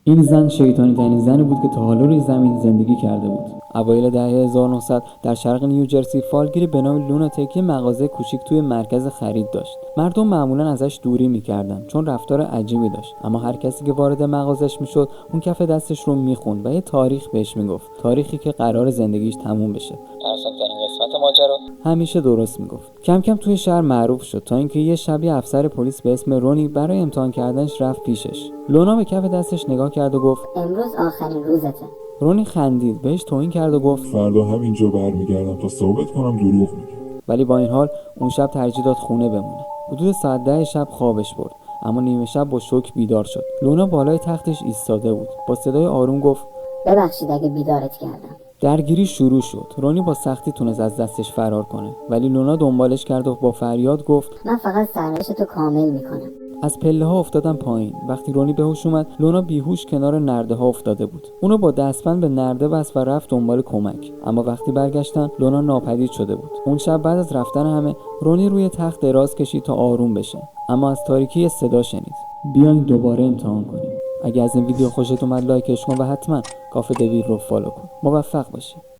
این زن شیطانی ترین زنی بود که تا حالا روی زمین زندگی کرده بود. اوایل دهه 1900 در شرق نیوجرسی فالگیری به نام لوناتیک یه مغازه کوچیک توی مرکز خرید داشت. مردم معمولا ازش دوری میکردن چون رفتار عجیبی داشت، اما هر کسی که وارد مغازش میشد اون کف دستش رو میخوند و یه تاریخ بهش میگفت، تاریخی که قرار زندگیش تموم بشه. ترسناک‌ترین قسمت ماجرا همیشه درست میگفت. کم کم توی شهر معروف شد تا اینکه یه شبی افسر پلیس به اسم رونی برای امتحان کردنش رفت پیشش. لونا به کف دستش نگاه کرد و گفت امروز آخرین روزته. رونی خندید، بهش توهین کرد و گفت فردا همینجا برمیگردم تا ثابت کنم دروغ میگم. ولی با این حال اون شب ترجیح داد خونه بمونه. حدود ساعت 10 شب خوابش برد، اما نیمه شب با شوک بیدار شد. لونا بالای تختش ایستاده بود. با صدای آروم گفت ببخشید اگه بیدارت کردم. درگیری شروع شد. رونی با سختی تونست از دستش فرار کنه، ولی لونا دنبالش کرد و با فریاد گفت من فقط سرنوشتتو کامل میکنم. از پله ها افتادن پایین. وقتی رونی به هوش اومد، لونا بیهوش کنار نرده ها افتاده بود. اونو با دستبند به نرده بست و رفت دنبال کمک، اما وقتی برگشتن لونا ناپدید شده بود. اون شب بعد از رفتن همه، رونی روی تخت دراز کشید تا آروم بشه، اما از تاریکی یه صدا شنید. بیاین دوباره امتحان کنیم. اگه از این ویدیو خوشت اومد لایکش کن و حتما کافه دویل رو فالو کن. موفق باشی.